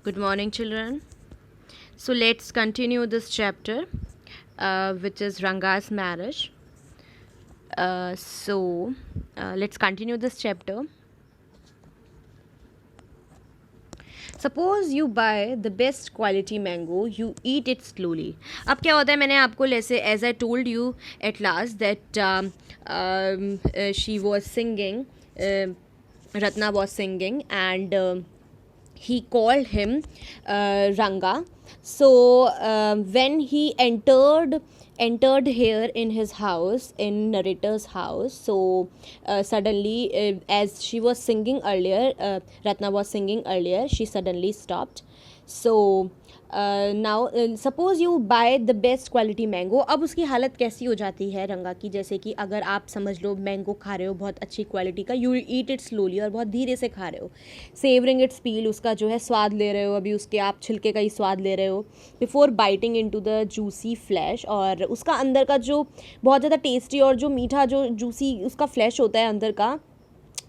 Good morning, children. So let's continue this chapter, which is Ranga's marriage. Let's continue this chapter. Suppose you buy the best quality mango, you eat it slowly. अब क्या होता है, मैंने आपको जैसे as I told you at last that she was singing, Ratna was singing, and he called him Ranga. So when he entered here in his house, in narrator's house, so suddenly, as she was singing earlier, Ratna was singing earlier, she suddenly stopped. So now suppose you by the best quality mango. अब उसकी हालत कैसी हो जाती है रंगा की, जैसे कि अगर आप समझ लो मैंगो खा रहे हो बहुत अच्छी क्वालिटी का, यू ईट इट स्लोली, और बहुत धीरे से खा रहे हो, सेवरिंग इट्स पील, उसका जो है स्वाद ले रहे हो, अभी उसके आप छिलके का ही स्वाद ले रहे हो, before biting into the juicy flash. और उसका अंदर का जो बहुत ज़्यादा टेस्टी और जो मीठा जो जूसी उसका फ्लैश होता है अंदर का,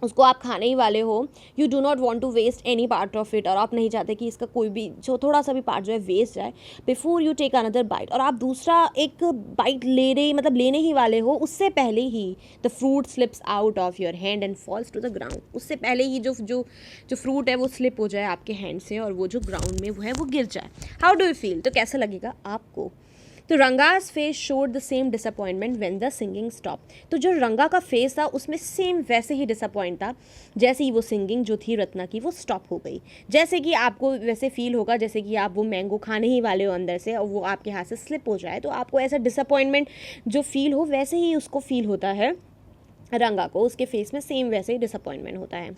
उसको आप खाने ही वाले हो. You do not want to waste any part of it, और आप नहीं चाहते कि इसका कोई भी जो थोड़ा सा भी पार्ट जो है वेस्ट जाए. Before you take another bite, और आप दूसरा एक बाइट लेने ही वाले हो, उससे पहले ही the fruit slips out of your hand and falls to the ground. उससे पहले ही जो जो जो फ्रूट है वो स्लिप हो जाए आपके हैंड से, और वो जो ग्राउंड में वो है वो गिर जाए. How do you feel? तो कैसा लगेगा आपको? तो Ranga's face showed the same disappointment when the singing stop. तो जो रंगा का फेस था उसमें सेम वैसे ही डिसअपॉइंट था जैसे ही वो सिंगिंग जो थी रत्ना की वो स्टॉप हो गई. जैसे कि आपको वैसे फील होगा जैसे कि आप वो मैंगो खाने ही वाले हो अंदर से, और वो आपके हाथ से स्लिप हो जाए, तो आपको ऐसा डिसअपॉइंटमेंट जो फील हो वैसे ही उसको फील होता है रंगा को. उसके फेस में सेम वैसे ही डिसअपॉइंटमेंट होता है.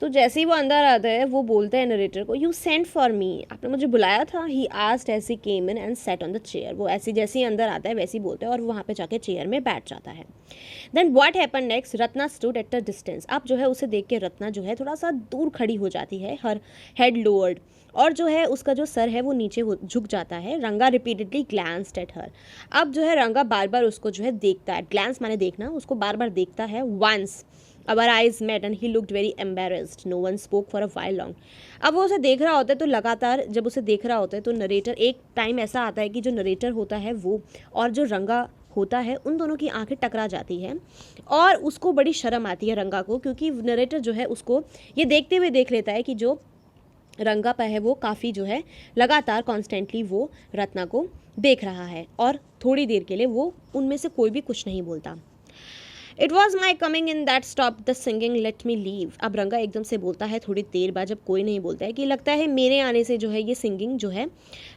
तो जैसे ही वो अंदर आता है वो बोलता है नरेटर को, यू सेंट फॉर मी, आपने मुझे बुलाया था. He asked as he came in and sat on the chair. वो ऐसे जैसे ही अंदर आता है वैसे ही बोलता है और वहाँ पे जाके चेयर में बैठ जाता है. Then what happen next? Ratna stood at a distance. अब जो है उसे देख के रत्ना जो है थोड़ा सा दूर खड़ी हो जाती है, हर हेड लोअर्ड, और जो है उसका जो सर है वो नीचे झुक जाता है. रंगा रिपीटेडली ग्लैंस्ड एट हर. अब जो है रंगा बार बार उसको जो है देखता है. ग्लैंस माने देखना, उसको बार बार देखता है. Once our eyes met and he looked very embarrassed. No one spoke for a while long. अब वो उसे देख रहा होता है, तो लगातार जब उसे देख रहा होता है तो नरेटर, एक टाइम ऐसा आता है कि जो नरेटर होता है वो और जो रंगा होता है उन दोनों की आंखें टकरा जाती हैं, और उसको बड़ी शर्म आती है रंगा को, क्योंकि नरेटर जो है उसको ये देखते हुए देख लेता है कि जो रंगा पर है वो काफ़ी जो है लगातार कॉन्स्टेंटली वो रत्ना को देख रहा है, और थोड़ी देर के लिए वो उनमें से कोई भी कुछ नहीं बोलता. It was my coming in that stop the singing, let me leave. अब रंगा एकदम से बोलता है थोड़ी देर बाद, जब कोई नहीं बोलता है, कि लगता है मेरे आने से जो है ये सिंगिंग जो है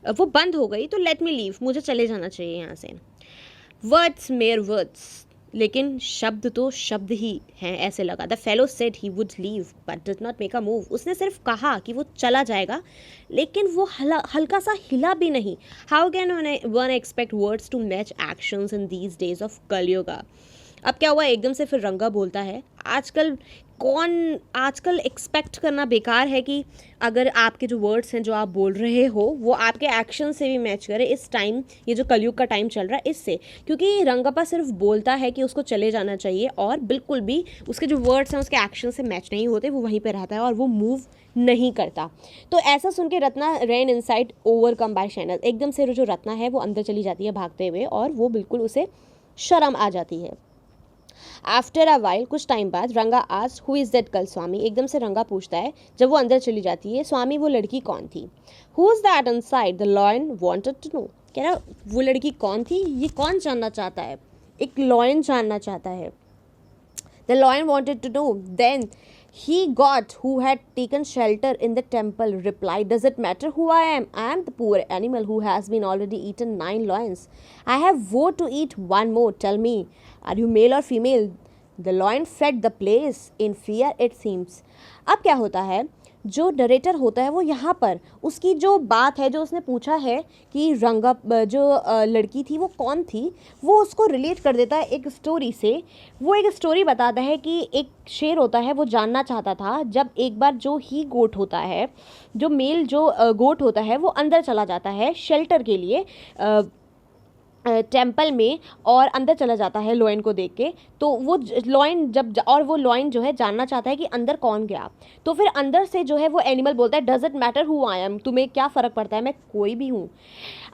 वो बंद हो गई, तो लेट मी लीव, मुझे चले जाना चाहिए यहाँ से. वर्ड्स मेयर वर्ड्स, लेकिन शब्द तो शब्द ही हैं ऐसे लगा. The fellow said he would leave but did not make a move. उसने सिर्फ कहा कि वो चला जाएगा, लेकिन वो हल्का सा हिला भी नहीं. How can one expect words to match actions in these days of Kaliyuga. अब क्या हुआ, एकदम से फिर रंगा बोलता है, आजकल एक्सपेक्ट करना बेकार है कि अगर आपके जो वर्ड्स हैं जो आप बोल रहे हो वो आपके एक्शन से भी मैच करे इस टाइम, ये जो कलयुग का टाइम चल रहा है इससे. क्योंकि रंगप्पा सिर्फ बोलता है कि उसको चले जाना चाहिए, और बिल्कुल भी उसके जो वर्ड्स हैं उसके एक्शन से मैच नहीं होते, वो वहीं पे रहता है और वो मूव नहीं करता. तो ऐसा सुन के Ratna rain inside overcome bye shyness. एकदम से जो रत्ना है वो अंदर चली जाती है भागते हुए, और वो बिल्कुल उसे शर्म आ जाती है. आफ्टर अ वाइल, कुछ टाइम बाद, Ranga asked who is that girl Swami. एकदम से रंगा पूछता है जब वो अंदर चली जाती है, स्वामी वो लड़की कौन थी? Who is that inside? The lion wanted to know. कह रहा वो लड़की कौन थी, ये कौन जानना चाहता है? एक लॉयन जानना चाहता है. The lion wanted to know. Then he got who had taken shelter in the temple replied, does it matter who I am? I am the poor animal who has been already eaten 9 lions. I have vowed to eat one more. Tell me, are you male or female? The lion fled the place in fear, it seems. अब क्या होता है, जो narrator होता है वो यहाँ पर उसकी जो बात है जो उसने पूछा है कि रंगा जो लड़की थी वो कौन थी, वो उसको रिलेट कर देता है एक स्टोरी से. वो एक स्टोरी बताता है कि एक शेर होता है, वो जानना चाहता था जब एक बार जो ही गोट होता है, जो मेल जो गोट होता है वो अंदर चला जाता है शेल्टर के लिए टेम्पल में और अंदर चला जाता है लॉयन को देख के। तो वो लॉयन और वो लॉयन जो है जानना चाहता है कि अंदर कौन गया। तो फिर अंदर से जो है वो एनिमल बोलता है, does it matter who I am, तुम्हें क्या फ़र्क पड़ता है, मैं कोई भी हूँ।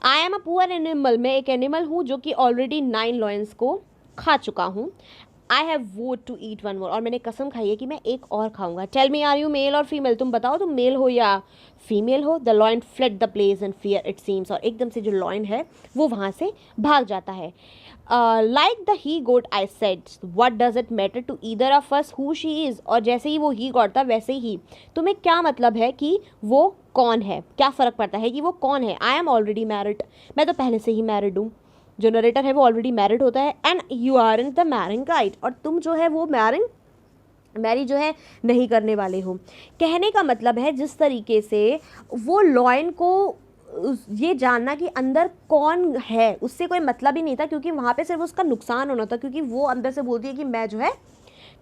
I am a poor animal, मैं एक एनिमल हूँ जो कि ऑलरेडी 9 लॉयंस को खा चुका हूँ। I have vowed to eat one more, और मैंने कसम खाई है कि मैं एक और खाऊंगा। Tell me are you male or female, तुम बताओ तुम मेल हो या फीमेल हो। The lion fled the place in fear it seems, और एकदम से जो लॉयन है वो वहाँ से भाग जाता है। Like the he goat I said, what does it matter to either of us who she is, और जैसे ही वो ही गोट था वैसे ही तुम्हें क्या मतलब है कि वो कौन है, क्या फ़र्क पड़ता है कि वो कौन है। आई एम ऑलरेडी मैरिड, मैं तो पहले से ही मैरिड हूँ। जो नरेटर है वो ऑलरेडी मैरिड होता है। And you are in the marrying guide, और तुम जो है वो मैरी जो है नहीं करने वाले हो। कहने का मतलब है जिस तरीके से वो लॉयन को ये जानना कि अंदर कौन है उससे कोई मतलब ही नहीं था, क्योंकि वहाँ पे सिर्फ उसका नुकसान होना था, क्योंकि वो अंदर से बोलती है कि मैं जो है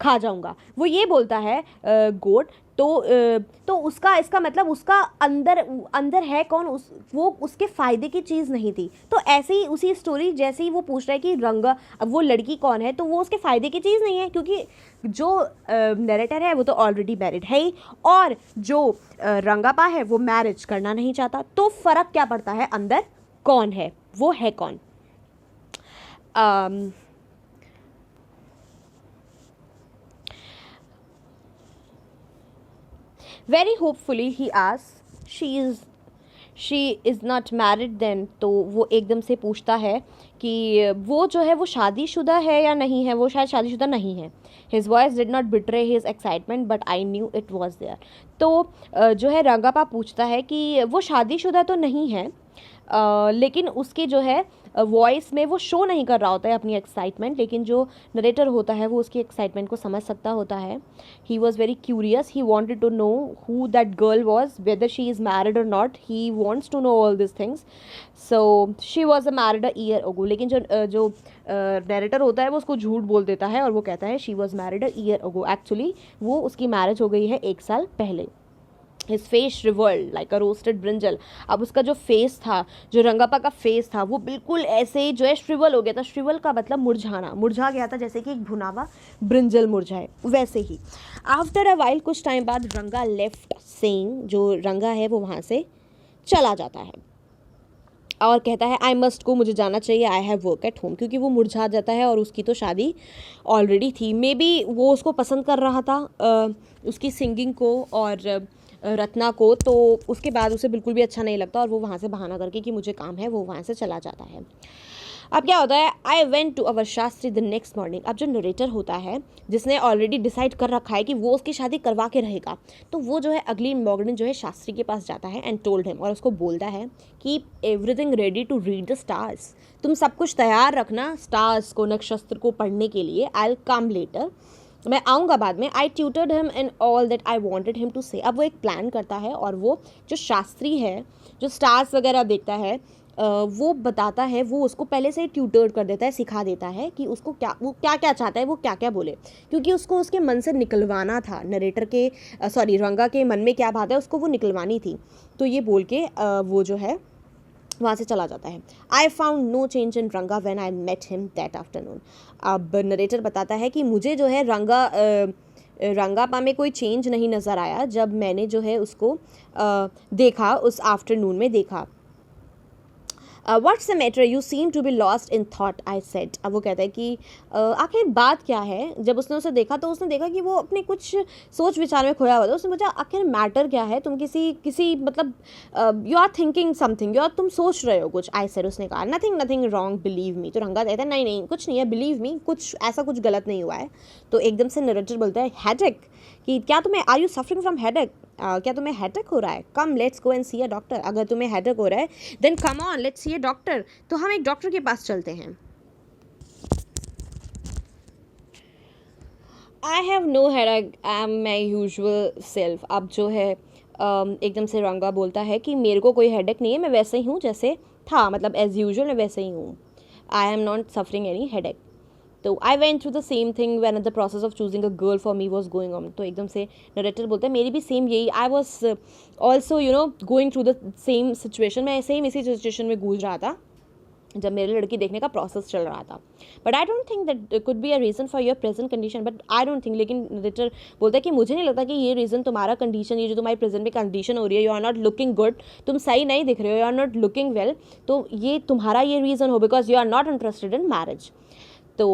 खा जाऊंगा। वो ये बोलता है गोट, तो उसका इसका मतलब उसका अंदर है कौन, वो उसके फ़ायदे की चीज़ नहीं थी। तो ऐसे ही उसी स्टोरी जैसे ही वो पूछ रहा है कि रंगा, अब वो लड़की कौन है, तो वो उसके फ़ायदे की चीज़ नहीं है, क्योंकि जो नरेटर है वो तो ऑलरेडी मैरिड है ही, और जो रंगापा है वो मैरिज करना नहीं चाहता। तो फ़र्क क्या पड़ता है अंदर कौन है, वो है कौन। Very hopefully he asks, she is not married then, तो वो एकदम से पूछता है कि वो जो है वो शादीशुदा है या नहीं है। वो शायद शादीशुदा नहीं है। His voice did not betray his excitement but I knew it was there. तो जो है रंगापा पूछता है कि वो शादीशुदा तो नहीं है, लेकिन उसकी जो है वॉइस में वो शो नहीं कर रहा होता है अपनी एक्साइटमेंट, लेकिन जो नरेटर होता है वो उसकी एक्साइटमेंट को समझ सकता होता है। He was very curious, he wanted to know who that girl was, whether she is married और not, he wants to know all this things. So she was a married a year ago, लेकिन जो narrator होता है वो उसको झूठ बोल देता है और वो कहता है she was married a year ago. Actually वो उसकी मैरिज हो गई है 1 साल पहले। His face shrivelled like a roasted brinjal. अब उसका जो फेस था, जो रंगापा का फेस था, वो बिल्कुल ऐसे ही जो है श्रिवल हो गया था। श्रिवल का मतलब मुरझाना, मुरझा गया था जैसे कि एक भुनावा ब्रिंजल मुरझाए, वैसे ही। आफ्टर अ वाइल, कुछ टाइम बाद रंगा लेफ्ट सेइंग, जो रंगा है वो वहाँ से चला जाता है और कहता है आई मस्ट गो, मुझे जाना चाहिए, I have work at home, क्योंकि वो मुरझा जाता है और उसकी तो शादी ऑलरेडी थी। मे बी वो उसको पसंद कर रहा था, उसकी सिंगिंग को और रत्ना को, तो उसके बाद उसे बिल्कुल भी अच्छा नहीं लगता और वो वहाँ से बहाना करके कि मुझे काम है वो वहाँ से चला जाता है। अब क्या होता है, I went to our Shastri the next morning. अब जो नरेटर होता है जिसने ऑलरेडी डिसाइड कर रखा है कि वो उसकी शादी करवा के रहेगा, तो वो जो है अगली मॉर्निंग जो है शास्त्री के पास जाता है एंड टोल्ड हिम, और उसको बोलता है कि everything ready to read the stars, तुम सब कुछ तैयार रखना स्टार्स को, नक्षत्र को पढ़ने के लिए। आई विल कम लेटर, मैं आऊँगा बाद में। I tutored him in all that I wanted him to say. अब वो एक प्लान करता है और वो जो शास्त्री है, जो स्टार्स वगैरह देखता है, वो बताता है, वो उसको पहले से ही ट्यूटर कर देता है, सिखा देता है कि उसको वो क्या क्या चाहता है, वो क्या क्या बोले, क्योंकि उसको उसके मन से निकलवाना था। नरेटर के रंगा के मन में क्या बात है उसको वो निकलवानी थी। तो ये बोल के वो जो है वहाँ से चला जाता है। I found no change in Ranga when I met him that afternoon. अब नरेटर बताता है कि मुझे जो है रंगापा में कोई चेंज नहीं नज़र आया जब मैंने जो है उसको देखा, उस आफ्टरनून में देखा। What's the matter, you seem to be lost in thought, I said. अब वो कहता है कि आखिर बात क्या है। जब उसने उसे देखा तो उसने देखा कि वो अपने कुछ सोच विचार में खोया हुआ था। उसने पूछा आखिर मैटर क्या है, तुम किसी मतलब यू आर थिंकिंग समथिंग, तुम सोच रहे हो कुछ। आई सेड, उसने कहा नथिंग रॉन्ग बिलीव मी। तो रंगा कहता है नहीं कुछ नहीं है, बिलीव मी, कुछ गलत नहीं हुआ है। तो एकदम से नरेटर बोलता है हेडेक, कि क्या तुम्हें, are you suffering from headache, क्या तुम्हें हेडेक हो रहा है, come let's go and see a doctor. अगर तुम्हें हेडेक हो रहा है then come on let's see a doctor, तो हम एक डॉक्टर के पास चलते हैं। I have no headache, I am my usual self. अब जो है एकदम से रंगा बोलता है कि मेरे को कोई हेडेक नहीं है, मैं वैसे ही हूँ जैसे था, मतलब एज यूजुअल मैं वैसे ही हूँ। I am not suffering any headache. तो I went through the same thing when the process of choosing a girl for me was going on. तो एकदम से नरेटर बोलता है मेरी भी सेम यही, I was also going through the same situation, मैं सेम इसी सिचुएशन में गूंज रहा था जब मेरे लड़की देखने का प्रोसेस चल रहा था. But I don't think that could be a reason for your present condition. But I don't think, लेकिन नरेटर बोलता है कि मुझे नहीं लगता कि ये रीज़न तुम्हारा कंडीशन, ये जो तुम्हारी प्रेजेंट में कंडीशन हो रही है, you are not looking good, तुम सही नहीं दिख रहे हो, you are not looking well, तो ये तुम्हारा ये रीज़न हो because you are not interested in marriage. तो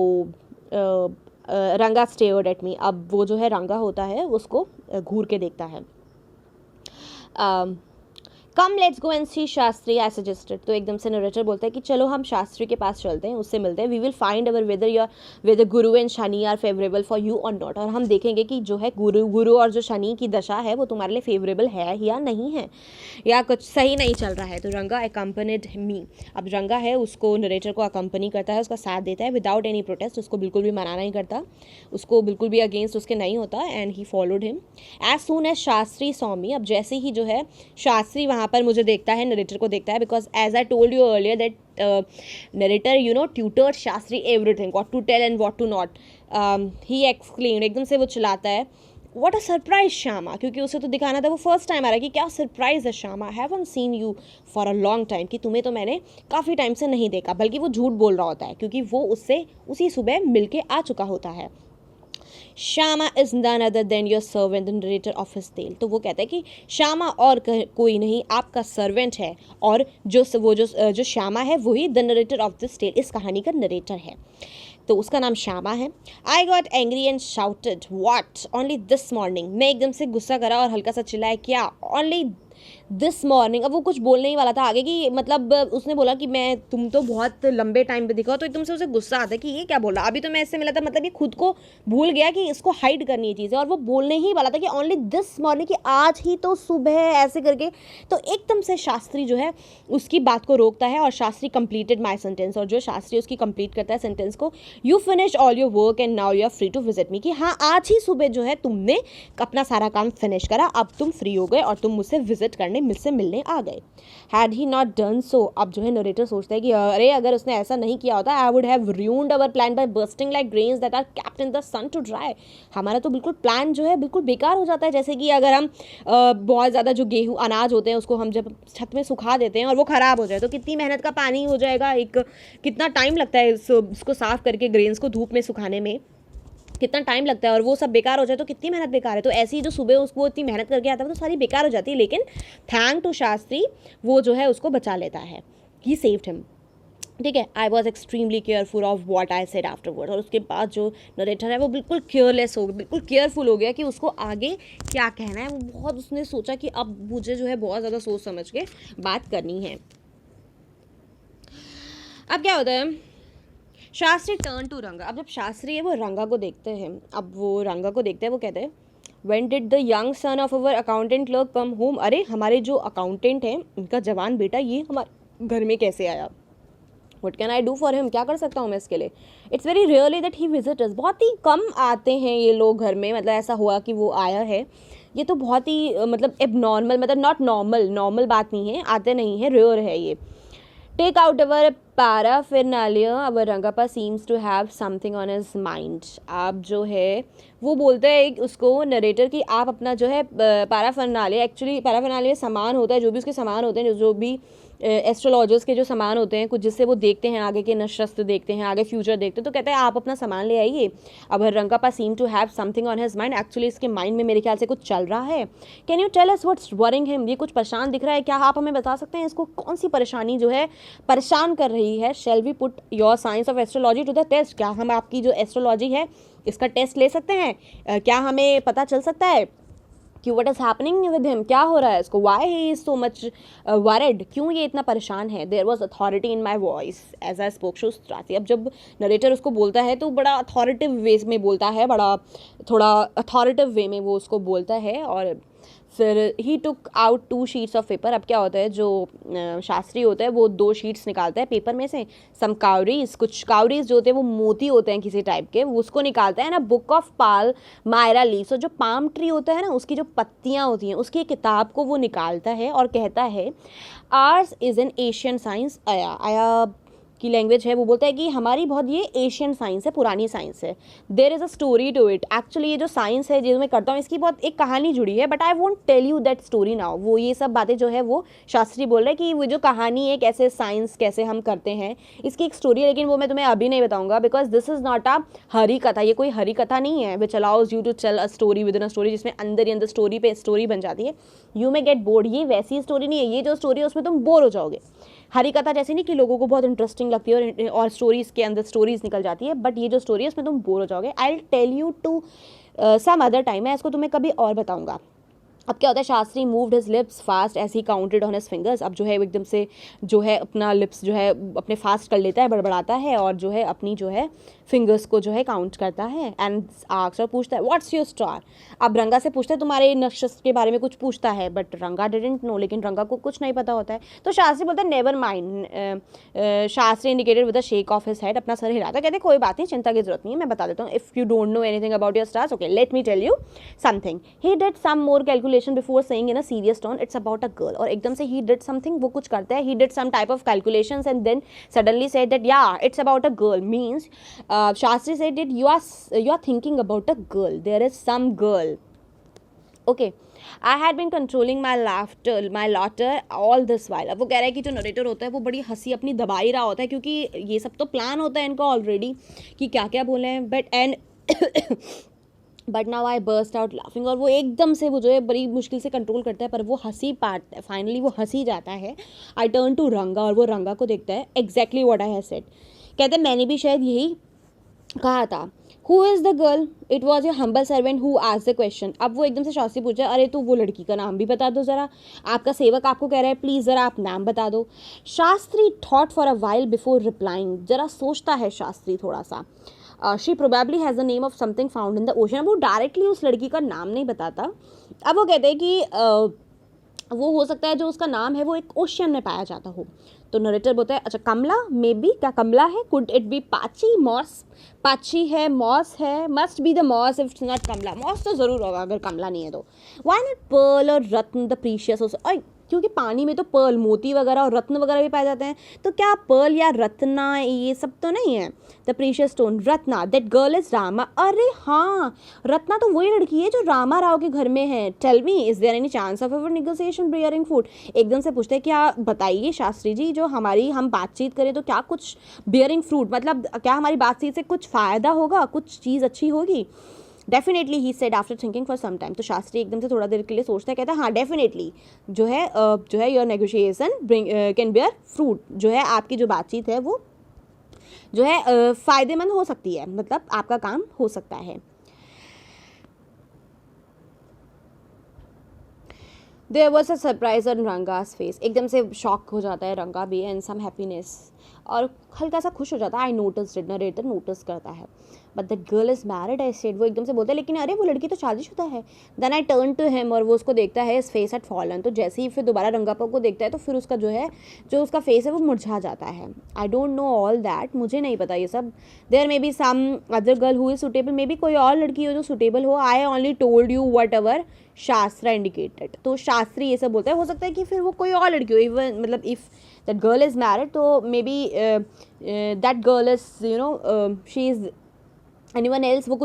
रंगा स्टेयर्ड एट मी. अब वो जो है रंगा होता है उसको घूर के देखता है. Come let's go and see Shastri I suggested. तो एकदम से नरेटर बोलता है कि चलो हम शास्त्री के पास चलते हैं, उससे मिलते हैं. We will find our whether Guru and Shani are favourable for you और नॉट. और हम देखेंगे कि जो है गुरु और जो शनि की दशा है वो तुम्हारे लिए फेवरेबल है या नहीं है, या कुछ सही नहीं चल रहा है. तो रंगा अकम्पनीड मी. अब रंगा है उसको नरेटर को अकम्पनी करता है, उसका साथ देता है विदाउट एनी प्रोटेस्ट. उसको बिल्कुल भी मना नहीं करता, उसको बिल्कुल भी अगेंस्ट उसके नहीं होता. And he followed him as soon as Shastri saw me. अब जैसे ही जो है शास्त्री वहाँ पर मुझे देखता है, नरेटर को देखता है, because as I told you earlier that narrator tutored Shastri everything, what to tell and what to not. He exclaimed, एकदम से वो चिल्लाता है, व्हाट अ सरप्राइज श्यामा. क्योंकि उसे तो दिखाना था, वो फर्स्ट टाइम आ रहा है कि क्या सरप्राइज है Shyama. Haven't seen you for a long time, कि तुम्हें तो मैंने काफ़ी टाइम से नहीं देखा. बल्कि वो झूठ बोल रहा होता है क्योंकि वो उससे उसी सुबह मिल के आ चुका होता है. Shyama is none other than your servant the narrator of his tale. तो वो कहता है कि श्यामा और कोई नहीं, आपका सर्वेंट है, और जो श्यामा है वही the narrator of this tale, इस कहानी का नरेटर है. तो उसका नाम श्यामा है. I got angry and shouted what only this morning. मैं एकदम से गुस्सा करा और हल्का सा चिल्लाया, क्या ओनली दिस मॉर्निंग. अब वो कुछ बोलने ही वाला था आगे कि मतलब उसने बोला कि तुम तो बहुत लंबे टाइम पे दिखा, तो एकदम से उसे गुस्सा आता है कि ये क्या बोल रहा, अभी तो मैं इससे मिला था. मतलब ये खुद को भूल गया कि इसको हाइड करनी है चीज़ें, और वो बोलने ही वाला था कि ओनली दिस मॉर्निंग, कि आज ही तो सुबह ऐसे करके. तो एकदम से शास्त्री जो है उसकी बात को रोकता है, और शास्त्री कंप्लीटेड माई सेंटेंस. और जो शास्त्री उसकी कंप्लीट करता है सेंटेंस को, you finish all your work and now you are free to visit me. कि हाँ, आज ही सुबह जो है तुमने अपना सारा काम फिनिश करा, अब तुम फ्री हो गए और तुम मुझसे विजिट करने, मुझसे मिलने आ गए. Had he not done so. अब जो है नरेटर सोचता है कि अरे अगर उसने ऐसा नहीं किया होता, I would have ruined our plan by bursting like grains that are kept in the sun to dry. हमारा तो बिल्कुल प्लान जो है बिल्कुल बेकार हो जाता है. जैसे कि अगर हम बहुत ज़्यादा जो गेहूँ अनाज होते हैं उसको हम जब छत में सुखा देते हैं और वो ख़राब हो जाए, तो कितनी मेहनत का पानी हो जाएगा, कितना टाइम लगता है इसको साफ़ करके ग्रेन्स को धूप में सुखाने में, कितना टाइम लगता है, और वो सब बेकार हो जाए तो कितनी मेहनत बेकार है. तो ऐसी ही जो सुबह उसको इतनी मेहनत करके आता है वो तो सारी बेकार हो जाती है. लेकिन थैंक टू शास्त्री, वो जो है उसको बचा लेता है. ही सेव्ड हिम. ठीक है. I was extremely careful of what I said afterward. और उसके बाद जो नरेटर है वो बिल्कुल केयरलेस हो गया, बिल्कुल केयरफुल हो गया कि उसको आगे क्या कहना है. वो बहुत उसने सोचा कि अब मुझे जो है बहुत ज़्यादा सोच समझ के बात करनी है. अब क्या होता है, शास्त्री टर्न टू रंगा. अब जब शास्त्री है वो रंगा को देखते हैं. अब वो रंगा को देखते हैं, वो कहते हैं, when did the young son of our accountant clerk come home. अरे हमारे जो अकाउंटेंट हैं उनका जवान बेटा ये हमारे घर में कैसे आया. What can I do for him. क्या कर सकता हूँ मैं इसके लिए. It's very rarely that he visit us. बहुत ही कम आते हैं ये लोग घर में. मतलब ऐसा हुआ कि वो आया है, ये तो बहुत ही मतलब एबनॉर्मल, मतलब नॉट नॉर्मल बात नहीं है, आते नहीं है, रेयर है ये. Take out our paraphernalia, our Rangappa seems to have something on his mind. आप जो है वो बोलते हैं उसको नरेटर कि आप अपना जो है पैराफर्नालिया, एक्चुअली पैराफर्नालिया सामान होता है, जो भी उसके सामान होते हैं, जो भी एस्ट्रोलॉजर्स के जो सामान होते हैं, कुछ जिससे वो देखते हैं आगे के नक्षत्र देखते हैं, आगे फ्यूचर देखते हैं. तो कहते हैं आप अपना सामान ले आइए. अब Rangappa seem to have something on his mind. Actually इसके माइंड में मेरे ख्याल से कुछ चल रहा है. Can you tell us what's worrying him. ये कुछ परेशान दिख रहा है, क्या आप हमें बता सकते हैं इसको कौन सी परेशानी जो है परेशान कर रही है. Shall we put your science of astrology to the test. क्या हम आपकी जो एस्ट्रोलॉजी है इसका टेस्ट ले सकते हैं. क्या हमें पता चल सकता है कि what is happening with him, क्या हो रहा है इसको, why he is so much worried, क्यों ये इतना परेशान है. There was authority in my voice as I spoke to Shastri. अब जब नरेटर उसको बोलता है तो बड़ा अथॉरिटिव वे में बोलता है, बड़ा थोड़ा अथॉरिटिव वे में वो उसको बोलता है. और फिर he took out 2 sheets of paper. अब क्या होता है, जो शास्त्री होता है वो 2 शीट्स निकालता है पेपर में से. सम काउरीज, कुछ काउरीज जो होते हैं वो मोती होते हैं किसी टाइप के, वो उसको निकालता है ना. Book of palmyra leaves, जो पाम ट्री होता है ना उसकी जो पत्तियाँ होती हैं उसकी किताब को वो निकालता है और कहता है, ours is an Asian science. आया की लैंग्वेज है, वो बोलता है कि हमारी बहुत ये एशियन साइंस है, पुरानी साइंस है, there is a story to it. Actually ये जो साइंस है जो मैं करता हूँ इसकी बहुत एक कहानी जुड़ी है, but I won't tell you that story now. वो ये सब बातें जो है वो शास्त्री बोल रहे हैं कि वो जो कहानी है कैसे साइंस कैसे हम करते हैं इसकी एक स्टोरी है, लेकिन वो मैं तुम्हें अभी नहीं बताऊंगा because this is not a Hari katha. ये कोई हरी कथा नहीं है which allows you to tell a story within a story, जिसमें अंदर ही अंदर स्टोरी पे स्टोरी बन जाती है। You may get bored. ये वैसी स्टोरी नहीं है, ये जो स्टोरी है उसमें तुम बोर हो जाओगे। हरी कथा जैसी नहीं कि लोगों को बहुत इंटरेस्टिंग लगती है और स्टोरीज के अंदर स्टोरीज निकल जाती है, बट ये जो स्टोरी है उसमें तुम बोर हो जाओगे। I will tell you to some other time, मैं इसको तुम्हें कभी और बताऊंगा। अब क्या होता है, Shastri moved his lips fast as he counted on his fingers. अब जो है एकदम से जो है अपना लिप्स जो है अपने फास्ट कर लेता है, बड़बड़ाता है और जो है अपनी जो है फिंगर्स को जो है काउंट करता है। एंड आस्क्स और पूछता है व्हाट्स योर स्टार। अब रंगा से पूछता है तुम्हारे नक्षत्र के बारे में कुछ पूछता है, बट रंगा डिडंट नो, लेकिन रंगा को कुछ नहीं पता होता है। तो शास्त्री बोलता है never mind. Shastri indicated with a shake of his head, अपना सर हिलाता, कहते कोई बात नहीं, चिंता की जरूरत नहीं है, मैं बता देता हूँ। If you don't know anything about your stars, okay let me tell you something. He did some more calculation before saying in a serious tone it's about a girl. और एकदम से ही डिड समथिंग, वो कुछ करता है, he did some type of calculations and then suddenly said that ya it's about a girl. Means Shastri said that you are thinking about a girl, there is some girl, okay, I had been controlling my laughter all this while। अब वो कह रहा है कि जो narrator होता है वो बड़ी हंसी अपनी दबा ही रहा होता है, क्योंकि ये सब तो प्लान होता है इनका ऑलरेडी कि क्या क्या बोले हैं, but now I burst out laughing. और वो एकदम से वो जो है बड़ी मुश्किल से कंट्रोल करता है, पर वो हंसी पाता है, फाइनली वो हंसी जाता है। आई टर्न टू रंगा, और वो रंगा को देखता है। Exactly what I have said, कहते हैं मैंने भी शायद यही कहा था। Who is the girl, it was a humble servant who asked the question. अब वो एकदम से शास्त्री पूछा, अरे तो वो लड़की का नाम भी बता दो ज़रा, आपका सेवक आपको कह रहा है प्लीज़ ज़रा आप नाम बता दो। Shastri thought for a while before replying, ज़रा सोचता है शास्त्री थोड़ा सा। She probably has the name of something found in the ocean. वो डायरेक्टली उस लड़की का नाम नहीं बताता। अब वो कहते हैं कि वो हो सकता है जो उसका नाम है वो एक ओशियन में पाया जाता हो। तो नरेटर बोलता है अच्छा कमला, मे बी, क्या कमला है, could it be Pachi, moss, Pachi है, मॉस है, must be the moss if not Kamala. Moss तो ज़रूर होगा अगर कमला नहीं है तो। व्हाई नॉट पर्ल और रत्न द प्रीशियस, क्योंकि पानी में तो पर्ल, मोती वगैरह और रत्न वगैरह भी पाए जाते हैं, तो क्या पर्ल या रत्ना ये सब तो नहीं है। The precious stone, Ratna, that girl is Rama. अरे हाँ, रत्ना तो वही लड़की है जो रामा राव के घर में है। Tell me is there any chance of our negotiation bearing food. एकदम से पूछते हैं क्या बताइए शास्त्री जी, जो हम बातचीत करें तो क्या कुछ बियरिंग फ्रूट, मतलब क्या हमारी बातचीत से कुछ फ़ायदा होगा, कुछ चीज़ अच्छी होगी। Definitely he said after thinking for some time. तो शास्त्री एकदम से थोड़ा देर के लिए सोचता है, कहता है हाँ डेफिनेटली जो है your negotiation can bear fruit, जो है आपकी जो बातचीत है वो जो है फ़ायदेमंद हो सकती है, मतलब आपका काम हो सकता है। There was a surprise on Ranga's face, एकदम से शॉक हो जाता है रंगा भी, एंड सम हैप्पीनेस, और हल्का सा खुश हो जाता है। आई नोटिस, नरेटर नोटिस करता है। But that girl is married, I said, वो एकदम से बोलता है लेकिन अरे वो लड़की तो शादीशुदा है। Then I turn to him, और वो उसको देखता है, इस फेस एट फॉलन। तो जैसे ही फिर दोबारा रंगापा को देखता है तो फिर उसका जो उसका फेस है वो मुरझा जाता है। I don't know all that, मुझे नहीं पता ये सब। There may be some other girl who is suitable, maybe कोई और लड़की हो जो सुटेबल हो। I only told you whatever shastra indicated. तो शास्त्री ये सब बोलता है, हो सकता है कि फिर वो कोई और लड़की हो, इवन मतलब if that girl is married तो may be that girl is she is anyone else, वो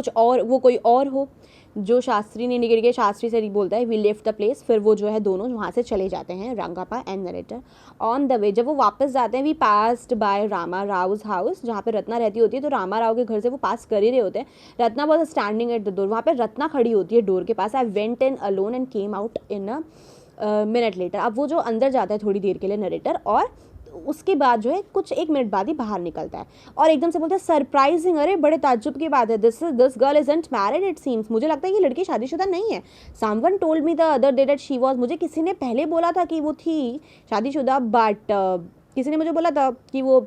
कोई और हो जो शास्त्री ने इंडिकेट किया। शास्त्री से बोलता है वी लेफ्ट द प्लेस, फिर वो जो है दोनों वहाँ से चले जाते हैं, Rangappa and narrator. On the way, जब वो वापस जाते हैं, we passed by Rama Rao's house, जहाँ पे रत्ना रहती होती है। तो रामा राव के घर से वो पास कर ही रहे होते हैं। Ratna was standing at the door, वहाँ पे रत्ना खड़ी होती है डोर के पास। I went in alone and came out in a minute later. अब वो जो अंदर जाता है थोड़ी देर के लिए नरेटर, और उसके बाद जो है कुछ एक मिनट बाद ही बाहर निकलता है और एकदम से बोलता है सरप्राइजिंग, अरे बड़े ताज्जुब की बात है, this girl isn't married it seems, मुझे लगता है ये लड़की शादीशुदा नहीं है। Someone told me the other day that she was, मुझे किसी ने पहले बोला था कि वो थी शादीशुदा, बट किसी ने मुझे बोला था कि वो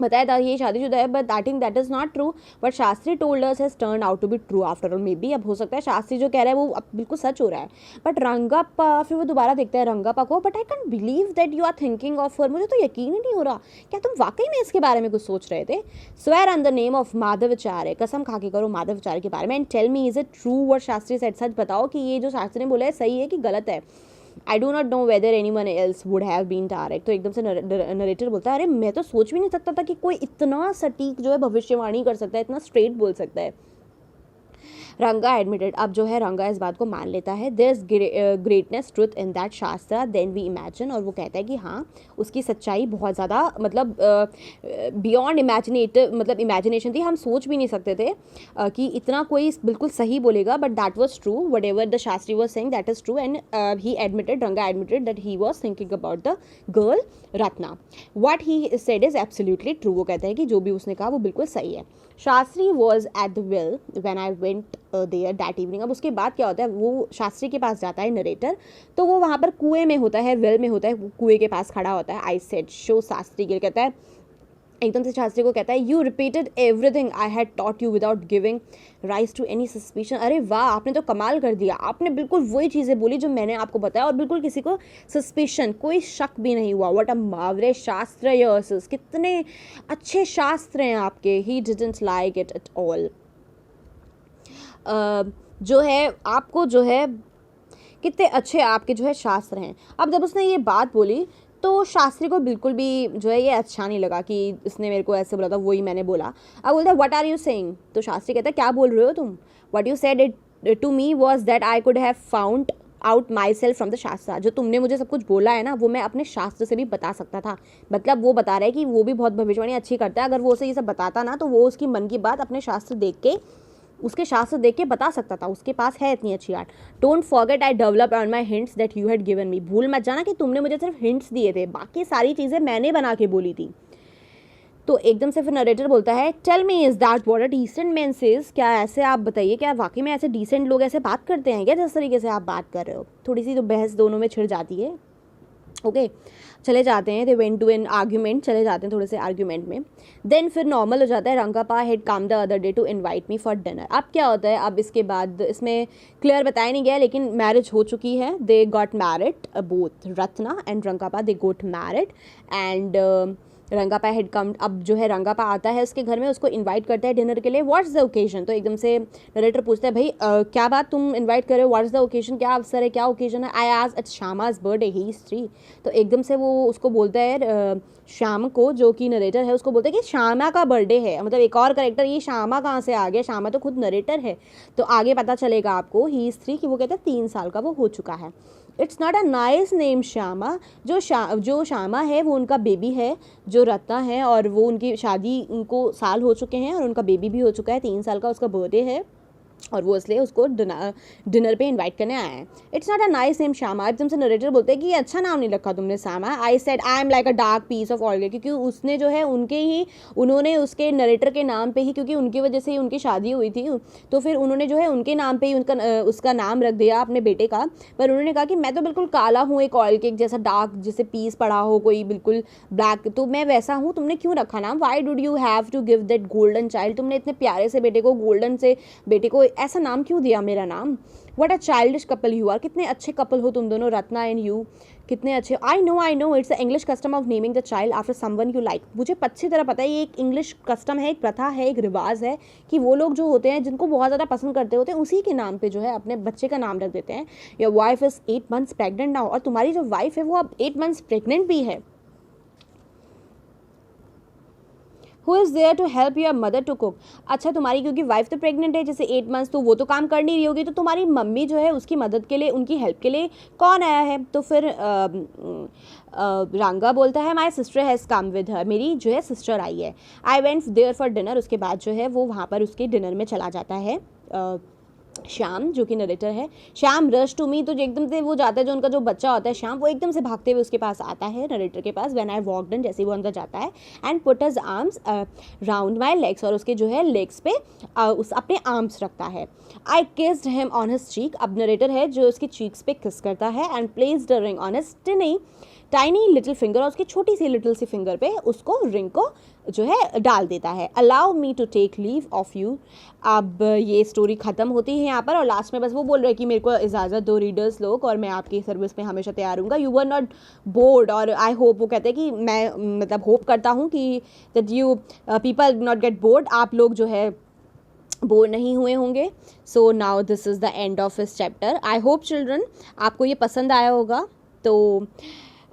बताया था ये शादीशुदा है, but I think that is not true, but Shastri told us has turn out to be true after all. Maybe, अब हो सकता है शास्त्री जो कह रहा है वो अब बिल्कुल सच हो रहा है। बट रंगापा, फिर वो दोबारा देखता है रंगापा को, but I can believe that you are thinking of her, मुझे तो यकीन ही नहीं हो रहा, क्या तुम वाकई में इसके बारे में कुछ सोच रहे थे। Swear on the name of Madhavacharya, कसम खा के करो माधवाचार्य के बारे में, and tell me is it true what Shastri said, सच बताओ कि ये जो शास्त्री ने बोला है सही है कि गलत है। I do not know whether anyone else would have been direct. तो एकदम से नरेटर बोलता है अरे मैं तो सोच भी नहीं सकता था कि कोई इतना सटीक जो है भविष्यवाणी कर सकता है, इतना स्ट्रेट बोल सकता है। रंगा एडमिटेड, अब जो है रंगा इस बात को मान लेता है, there is greatness truth in that shastra than we imagine, और वो कहता है कि हाँ उसकी सच्चाई बहुत ज़्यादा मतलब बियॉन्ड इमेजिनेटिव मतलब इमेजिनेशन थी, हम सोच भी नहीं सकते थे कि इतना कोई बिल्कुल सही बोलेगा, but that was true, whatever the Shastri was saying that is true, and he admitted, Ranga admitted that he was thinking about the girl Ratna, what he said is absolutely true, वो कहता है कि जो भी उसने कहा वो बिल्कुल सही है। Shastri was at the well when I went there that evening, अब उसके बाद क्या होता है, वो शास्त्री के पास जाता है नरेटर, तो वो वहाँ पर कुएं में होता है, वेल में होता है, कुएं के पास खड़ा होता है। आई सेड शो शास्त्री के कहता है, एकदम से शास्त्री को कहता है you repeated everything I had taught you without giving rise to any suspicion, अरे वाह आपने तो कमाल कर दिया, आपने बिल्कुल वही चीज़ें बोली जो मैंने आपको बताया और बिल्कुल किसी को सस्पिशन कोई शक भी नहीं हुआ। व्हाट अ मार्वेलस शास्त्र योर्स, कितने अच्छे शास्त्र हैं आपके। He didn't like it at all, जो है आपको जो है कितने अच्छे आपके जो है शास्त्र हैं। अब जब उसने ये बात बोली तो शास्त्री को बिल्कुल भी जो है ये अच्छा नहीं लगा कि इसने मेरे को ऐसे बोला था, वही मैंने बोला। अब बोलता है व्हाट आर यू सेइंग, तो शास्त्री कहता है क्या बोल रहे हो तुम, what you said it to me was that I could have found out myself from the shastra, जो तुमने मुझे सब कुछ बोला है ना वो मैं अपने शास्त्र से भी बता सकता था। मतलब वो बता रहा है कि वो भी बहुत भविष्यवाणी अच्छी करता है, अगर वो उसे ये सब बताता ना तो वो उसकी मन की बात अपने शास्त्र देख के उसके शास्त्र देख के बता सकता था, उसके पास है इतनी अच्छी art. Don't forget I develop on my hints that you had given me, भूल मत जाना कि तुमने मुझे सिर्फ हिंट्स दिए थे, बाकी सारी चीज़ें मैंने बना के बोली थी। तो एकदम से फिर नरेटर बोलता है tell me is that what a decent man says, क्या ऐसे आप बताइए क्या वाकई में ऐसे डिसेंट लोग ऐसे बात करते हैं क्या जिस तरीके से आप बात कर रहे हो। थोड़ी सी तो बहस दोनों में छिड़ जाती है। ओके चले जाते हैं, they went to an argument, चले जाते हैं थोड़े से आर्ग्यूमेंट में। देन फिर नॉर्मल हो जाता है, Rangappa had come the other day to invite me for dinner. अब क्या होता है, अब इसके बाद इसमें क्लियर बताया नहीं गया लेकिन मैरिज हो चुकी है, they got married both Ratna and Rangappa, they got married and Rangappa had come. अब जो है रंगापा आता है उसके घर में, उसको इनवाइट करता है डिनर के लिए। व्हाट्स द ओकेजन, तो एकदम से नरेटर पूछता है भाई क्या बात तुम इनवाइट कर रहे हो, व्हाट्स द ओकेजन, क्या अवसर है, क्या ओकेजन है। आई आज इट्स श्यामाज बर्थडे ही इज 3, तो एकदम से वो उसको बोलता है श्याम को, जो कि नरेटर है उसको बोलता है कि श्यामा का बर्थडे है। मतलब एक और करेक्टर, ये श्यामा कहाँ से आ गया, श्यामा तो खुद नरेटर है। तो आगे पता चलेगा आपको ही इज 3 कि वो कहता है 3 साल का वो हो चुका है। It's not a nice name Shyama, जो श्यामा है वो उनका बेबी है जो रत्ना है, और वो उनकी शादी उनको साल हो चुके हैं और उनका बेबी भी हो चुका है, 3 साल का उसका बर्थडे है और वो इसलिए उसको डिनर पे इनवाइट करने आया है। It's not a nice name Shyama, एकदम से नरेटर बोलते हैं कि ये अच्छा नाम नहीं रखा तुमने Shyama. I said I am like a dark piece of oil, क्योंकि उसने जो है उन्होंने उसके नरेटर के नाम पे ही, क्योंकि उनकी वजह से ही उनकी शादी हुई थी, तो फिर उन्होंने जो है उनके नाम पे ही उसका नाम रख दिया अपने बेटे का। पर उन्होंने कहा कि मैं तो बिल्कुल काला हूँ, एक ऑयल केक जैसा डार्क, जिसे पीस पड़ा हो कोई बिल्कुल ब्लैक, तो मैं वैसा हूँ, तुमने क्यों रखा नाम, why did you have to give that golden child, तुमने इतने प्यारे से बेटे को, गोल्डन से बेटे को ऐसा नाम क्यों दिया मेरा नाम। What a childish couple you are, कितने अच्छे कपल हो तुम दोनों, रत्ना एंड यू, कितने अच्छे। I know it's the English custom of naming the child after someone you like, मुझे अच्छी तरह पता है ये एक इंग्लिश कस्टम है, एक प्रथा है, एक रिवाज है कि वो लोग जो होते हैं जिनको बहुत ज़्यादा पसंद करते होते हैं उसी के नाम पे जो है अपने बच्चे का नाम रख देते हैं। Your wife is 8 months pregnant now, और तुम्हारी जो वाइफ है वो अब 8 months प्रेगनेंट भी है। Who is there to help your mother to cook, अच्छा तुम्हारी क्योंकि वाइफ तो प्रेग्नेंट है जैसे 8 months, तो वो तो काम कर नहीं रही होगी, तो तुम्हारी मम्मी जो है उसकी मदद के लिए, उनकी हेल्प के लिए कौन आया है। तो फिर रंगा बोलता है my sister has come with her, मेरी जो है सिस्टर आई है। I went there for dinner, उसके बाद जो है वो वहाँ पर उसके डिनर में चला जाता है। श्याम जो कि नरेटर है, श्याम रश टू मी, तो एकदम से वो जाता है, जो उनका जो बच्चा होता है श्याम, वो एकदम से भागते हुए उसके पास आता है नरेटर के पास। व्हेन आई वॉकड इन, जैसे वो अंदर जाता है, and put his arms round my legs, और उसके जो है लेग्स पे उस अपने आर्म्स रखता है। I kissed him on his cheek, अब नरेटर है जो उसकी चीक्स पे किस करता है, and placed the ring on his tiny little finger, और उसकी छोटी सी लिटिल सी फिंगर पे उसको रिंग को जो है डाल देता है। Allow me to take leave of you, अब ये स्टोरी ख़त्म होती है यहाँ पर, और लास्ट में बस वो बोल रहे हैं कि मेरे को इजाज़त दो रीडर्स लोग, और मैं आपकी सर्विस में हमेशा तैयार हूँगा। यू वर नॉट बोर्ड, और आई होप, वो कहते हैं कि मैं मतलब होप करता हूँ कि that you people not get bored, आप लोग जो है बोर नहीं हुए होंगे। So now this is the end of this chapter. I hope children आपको ये पसंद आया होगा। तो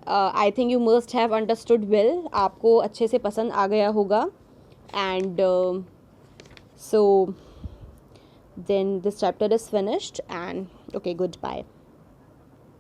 I think you must have understood well, आपको अच्छे से पसंद आ गया होगा. And so then this chapter is finished, and okay, goodbye.